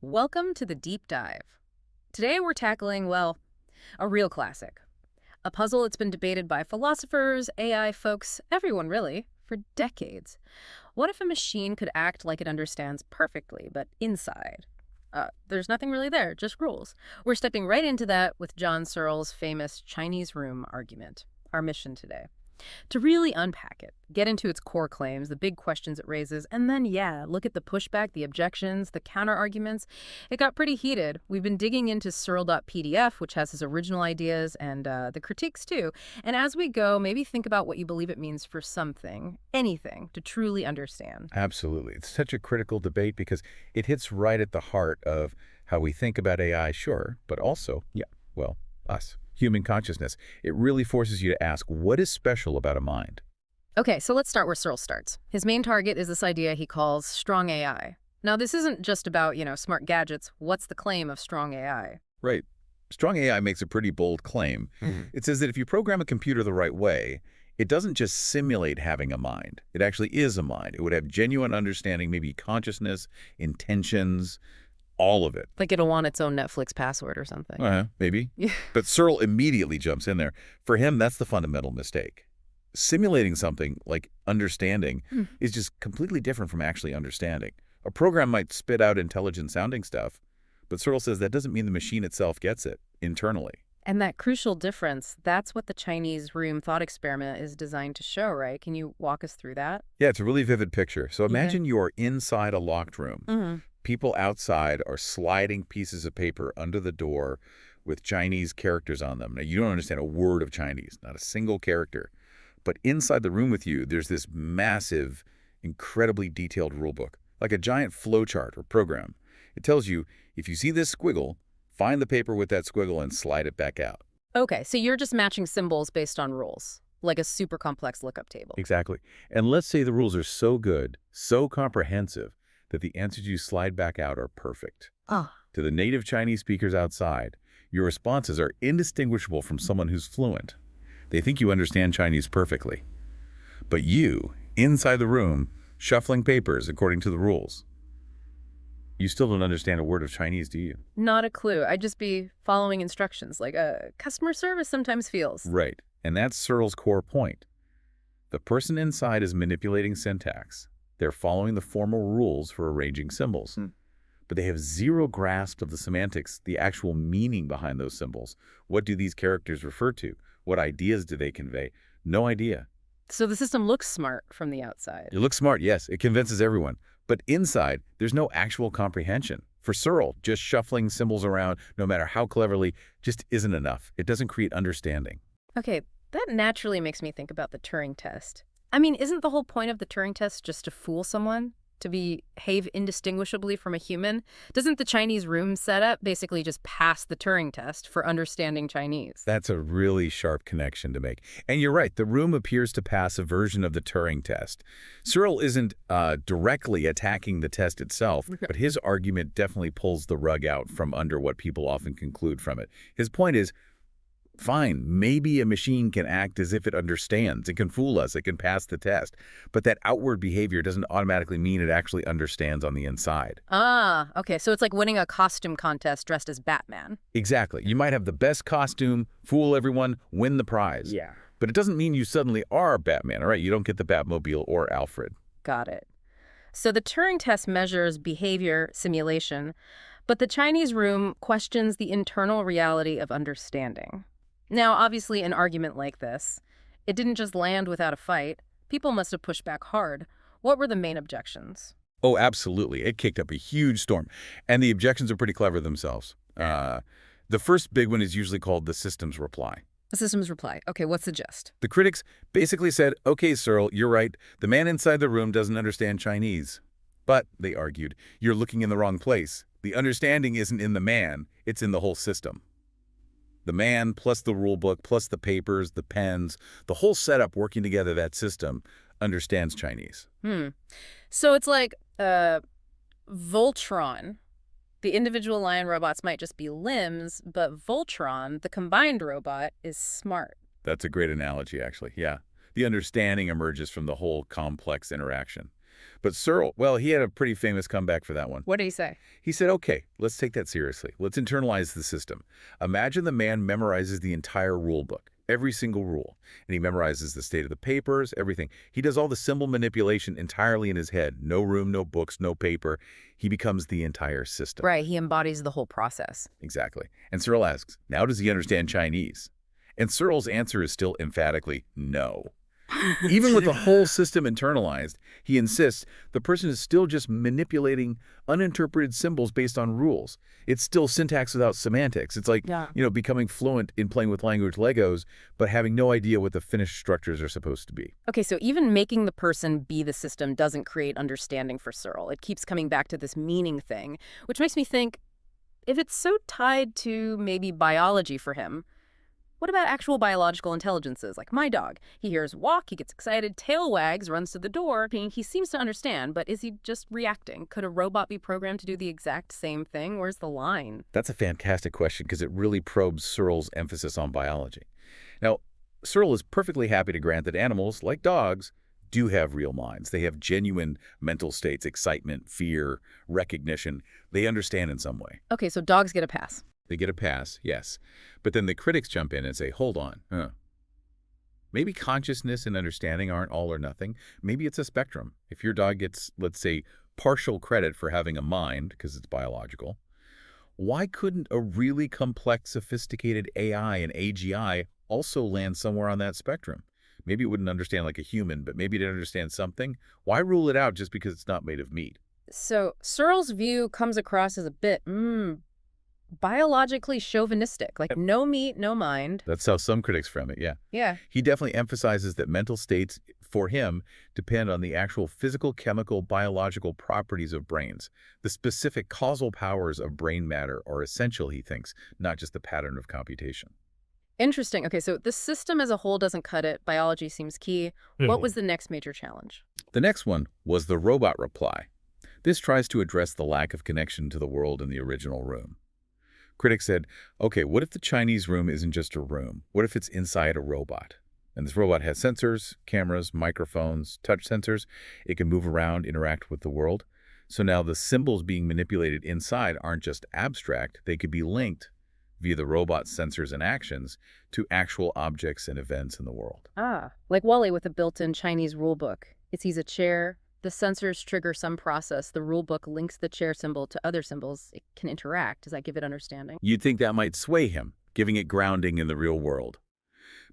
Welcome to the deep dive. Today we're tackling, well, a real classic. A puzzle that's been debated by philosophers, AI folks, everyone really, for decades. What if a machine could act like it understands perfectly, but inside? There's nothing really there, just rules. We're stepping right into that with John Searle's famous Chinese room argument. Our mission today. To really unpack it, get into its core claims, the big questions it raises, and then, look at the pushback, the objections, the counter-arguments. It got pretty heated. We've been digging into Searle.pdf, which has his original ideas, and the critiques, too. And as we go, maybe think about what you believe it means for something, anything, to truly understand. Absolutely. It's such a critical debate because it hits right at the heart of how we think about AI, sure, but also, well, us, human consciousness. It really forces you to ask, what is special about a mind? Okay, so let's start where Searle starts. His main target is this idea he calls strong AI. Now, this isn't just about, smart gadgets. What's the claim of strong AI? Right. Strong AI makes a pretty bold claim. It says that if you program a computer the right way, it doesn't just simulate having a mind. It actually is a mind. It would have genuine understanding, maybe consciousness, intentions, all of it. Like it'll want its own Netflix password or something. Maybe. Yeah. But Searle immediately jumps in there. For him, that's the fundamental mistake. Simulating something like understanding is just completely different from actually understanding. A program might spit out intelligent-sounding stuff, but Searle says that doesn't mean the machine itself gets it internally. And that crucial difference, that's what the Chinese room thought experiment is designed to show, right? Can you walk us through that? Yeah, it's a really vivid picture. So imagine you're inside a locked room. People outside are sliding pieces of paper under the door with Chinese characters on them. Now, you don't understand a word of Chinese, not a single character. But inside the room with you, there's this massive, incredibly detailed rule book, like a giant flowchart or program. It tells you, if you see this squiggle, find the paper with that squiggle and slide it back out. Okay, so you're just matching symbols based on rules, like a super complex lookup table. Exactly. And let's say the rules are so good, so comprehensive, that the answers you slide back out are perfect. To the native Chinese speakers outside, your responses are indistinguishable from someone who's fluent. They think you understand Chinese perfectly. But you, inside the room, shuffling papers according to the rules, you still don't understand a word of Chinese, do you? Not a clue. I'd just be following instructions like customer service sometimes feels. Right. And that's Searle's core point. The person inside is manipulating syntax. They're following the formal rules for arranging symbols. But they have zero grasp of the semantics, the actual meaning behind those symbols. What do these characters refer to? What ideas do they convey? No idea. So the system looks smart from the outside. It looks smart, yes. It convinces everyone. But inside, there's no actual comprehension. For Searle, just shuffling symbols around, no matter how cleverly, just isn't enough. It doesn't create understanding. Okay, that naturally makes me think about the Turing test. I mean, isn't the whole point of the Turing test just to fool someone? To behave indistinguishably from a human? Doesn't the Chinese room setup basically just pass the Turing test for understanding Chinese? That's a really sharp connection to make. And you're right, the room appears to pass a version of the Turing test. Searle isn't directly attacking the test itself, but his argument definitely pulls the rug out from under what people often conclude from it. His point is, fine, maybe a machine can act as if it understands. It can fool us. It can pass the test. But that outward behavior doesn't automatically mean it actually understands on the inside. Okay. So it's like winning a costume contest dressed as Batman. Exactly. You might have the best costume, fool everyone, win the prize. Yeah. But it doesn't mean you suddenly are Batman, all right? You don't get the Batmobile or Alfred. Got it. So the Turing test measures behavior simulation, but the Chinese room questions the internal reality of understanding. Now, obviously, an argument like this, it didn't just land without a fight. People must have pushed back hard. What were the main objections? Oh, absolutely. It kicked up a huge storm. And the objections are pretty clever themselves. The first big one is usually called the system's reply. The system's reply. Okay, what's the gist? The critics basically said, okay, Searle, you're right. The man inside the room doesn't understand Chinese. But, they argued, you're looking in the wrong place. The understanding isn't in the man, it's in the whole system. The man, plus the rule book, plus the papers, the pens, the whole setup working together, that system, understands Chinese. So it's like Voltron. The individual lion robots might just be limbs, but Voltron, the combined robot, is smart. That's a great analogy, actually. Yeah. The understanding emerges from the whole complex interaction. But Searle, well, he had a pretty famous comeback for that one. What did he say? He said, okay, let's take that seriously. Let's internalize the system. Imagine the man memorizes the entire rule book, every single rule. And he memorizes the state of the papers, everything. He does all the symbol manipulation entirely in his head. No room, no books, no paper. He becomes the entire system. Right, he embodies the whole process. Exactly. And Searle asks, now does he understand Chinese? And Searle's answer is still emphatically no. Even with the whole system internalized, he insists the person is still just manipulating uninterpreted symbols based on rules. It's still syntax without semantics. It's like, Yeah. becoming fluent in playing with language Legos, but having no idea what the finished structures are supposed to be. Okay, so even making the person be the system doesn't create understanding for Searle. It keeps coming back to this meaning thing, which makes me think, if it's so tied to maybe biology for him, what about actual biological intelligences, like my dog? He hears walk, he gets excited, tail wags, runs to the door. He seems to understand, but is he just reacting? Could a robot be programmed to do the exact same thing? Where's the line? That's a fantastic question because it really probes Searle's emphasis on biology. Now, Searle is perfectly happy to grant that animals, like dogs, do have real minds. They have genuine mental states, excitement, fear, recognition. They understand in some way. Okay, so dogs get a pass. They get a pass, yes. But then the critics jump in and say, hold on. Maybe consciousness and understanding aren't all or nothing. Maybe it's a spectrum. If your dog gets, let's say, partial credit for having a mind, because it's biological, why couldn't a really complex, sophisticated AI and AGI also land somewhere on that spectrum? Maybe it wouldn't understand like a human, but maybe it'd understand something. Why rule it out just because it's not made of meat? So Searle's view comes across as a bit, biologically chauvinistic, like no meat, no mind. That's how some critics frame it, yeah. Yeah. He definitely emphasizes that mental states, for him, depend on the actual physical, chemical, biological properties of brains. The specific causal powers of brain matter are essential, he thinks, not just the pattern of computation. Interesting. Okay, so the system as a whole doesn't cut it. Biology seems key. What was the next major challenge? The next one was the robot reply. This tries to address the lack of connection to the world in the original room. Critics said, okay, what if the Chinese room isn't just a room? What if it's inside a robot? And this robot has sensors, cameras, microphones, touch sensors. It can move around, interact with the world. So now the symbols being manipulated inside aren't just abstract. They could be linked via the robot's sensors and actions to actual objects and events in the world. Ah, like Wally with a built-in Chinese rulebook. It sees a chair. The sensors trigger some process. The rulebook links the chair symbol to other symbols. It can interact. Does that give it understanding? You'd think that might sway him, giving it grounding in the real world.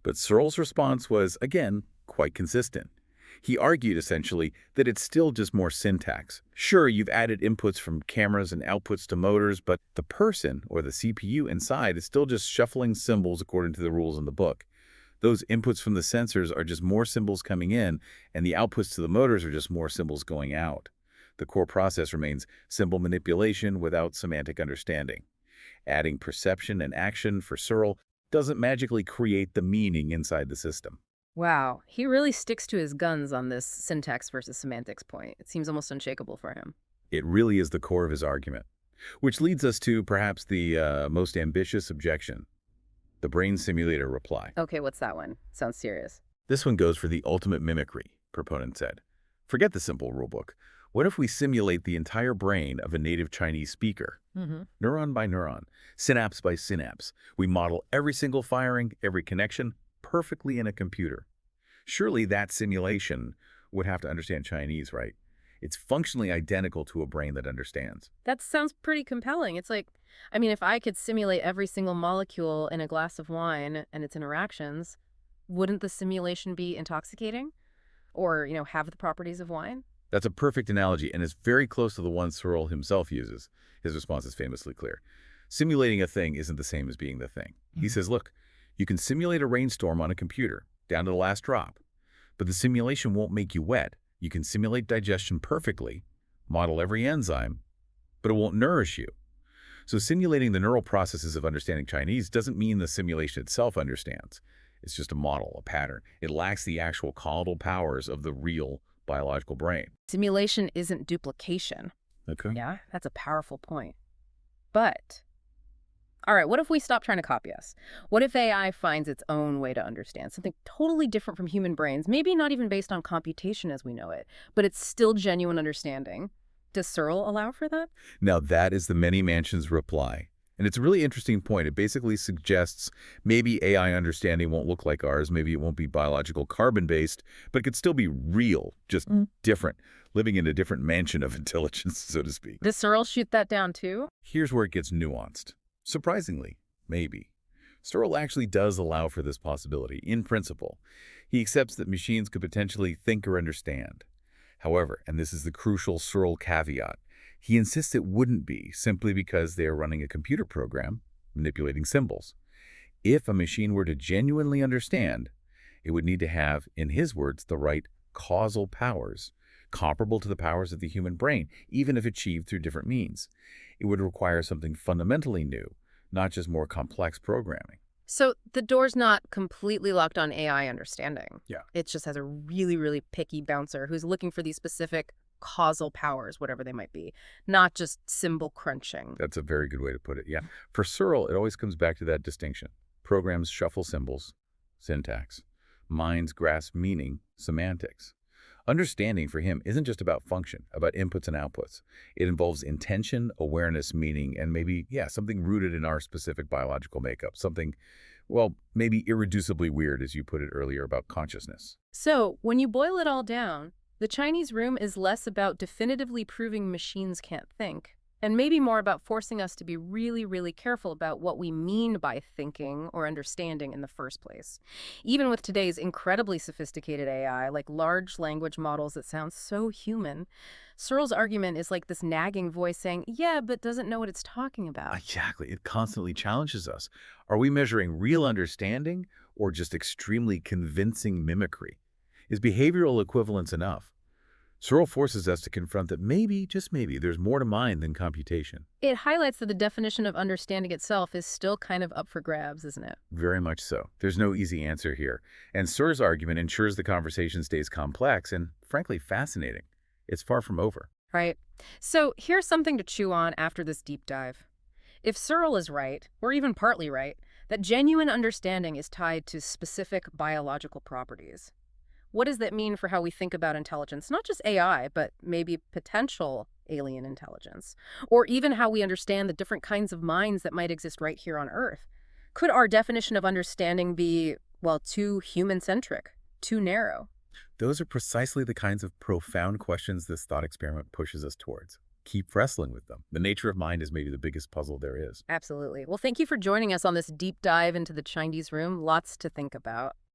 But Searle's response was, again, quite consistent. He argued, essentially, that it's still just more syntax. Sure, you've added inputs from cameras and outputs to motors, but the person, or the CPU inside, is still just shuffling symbols according to the rules in the book. Those inputs from the sensors are just more symbols coming in, and the outputs to the motors are just more symbols going out. The core process remains symbol manipulation without semantic understanding. Adding perception and action for Searle doesn't magically create the meaning inside the system. Wow, he really sticks to his guns on this syntax versus semantics point. It seems almost unshakable for him. It really is the core of his argument. Which leads us to perhaps the most ambitious objection, the brain simulator reply. Okay, what's that one? Sounds serious. This one goes for the ultimate mimicry, proponents said. Forget the simple rulebook. What if we simulate the entire brain of a native Chinese speaker? Neuron by neuron, synapse by synapse. We model every single firing, every connection, perfectly in a computer. Surely that simulation would have to understand Chinese, right? It's functionally identical to a brain that understands. That sounds pretty compelling. It's like, I mean, if I could simulate every single molecule in a glass of wine and its interactions, wouldn't the simulation be intoxicating? Or, have the properties of wine? That's a perfect analogy, and it's very close to the one Searle himself uses. His response is famously clear. Simulating a thing isn't the same as being the thing. He says, look, you can simulate a rainstorm on a computer, down to the last drop, but the simulation won't make you wet. You can simulate digestion perfectly, model every enzyme, but it won't nourish you. So simulating the neural processes of understanding Chinese doesn't mean the simulation itself understands. It's just a model, a pattern. It lacks the actual causal powers of the real biological brain. Simulation isn't duplication. Okay. Yeah, that's a powerful point. But All right, what if we stop trying to copy us? What if AI finds its own way to understand something totally different from human brains, maybe not even based on computation as we know it, but it's still genuine understanding? Does Searle allow for that? Now, that is the many mansions reply. And it's a really interesting point. It basically suggests maybe AI understanding won't look like ours. Maybe it won't be biological carbon-based, but it could still be real, just different, living in a different mansion of intelligence, so to speak. Does Searle shoot that down too? Here's where it gets nuanced. Surprisingly, maybe. Searle actually does allow for this possibility, in principle. He accepts that machines could potentially think or understand. However, and this is the crucial Searle caveat, he insists it wouldn't be simply because they are running a computer program, manipulating symbols. If a machine were to genuinely understand, it would need to have, in his words, the right causal powers, comparable to the powers of the human brain, even if achieved through different means. It would require something fundamentally new, not just more complex programming. So the door's not completely locked on AI understanding. Yeah. It just has a really, really picky bouncer who's looking for these specific causal powers, whatever they might be, not just symbol crunching. That's a very good way to put it, yeah. For Searle, it always comes back to that distinction. Programs shuffle symbols, syntax. Minds grasp meaning, semantics. Understanding for him isn't just about function, about inputs and outputs. It involves intention, awareness, meaning, and maybe, yeah, something rooted in our specific biological makeup. Something, well, maybe irreducibly weird, as you put it earlier, about consciousness. So when you boil it all down, the Chinese room is less about definitively proving machines can't think, and maybe more about forcing us to be really, really careful about what we mean by thinking or understanding in the first place. Even with today's incredibly sophisticated AI, like large language models that sound so human, Searle's argument is like this nagging voice saying, yeah, but doesn't know what it's talking about. Exactly. It constantly challenges us. Are we measuring real understanding or just extremely convincing mimicry? Is behavioral equivalence enough? Searle forces us to confront that maybe, just maybe, there's more to mind than computation. It highlights that the definition of understanding itself is still kind of up for grabs, isn't it? Very much so. There's no easy answer here. And Searle's argument ensures the conversation stays complex and, frankly, fascinating. It's far from over. Right. So here's something to chew on after this deep dive. If Searle is right, or even partly right, that genuine understanding is tied to specific biological properties, what does that mean for how we think about intelligence? Not just AI, but maybe potential alien intelligence, or even how we understand the different kinds of minds that might exist right here on Earth. Could our definition of understanding be, well, too human-centric, too narrow? Those are precisely the kinds of profound questions this thought experiment pushes us towards. Keep wrestling with them. The nature of mind is maybe the biggest puzzle there is. Absolutely. Well, thank you for joining us on this deep dive into the Chinese room. Lots to think about.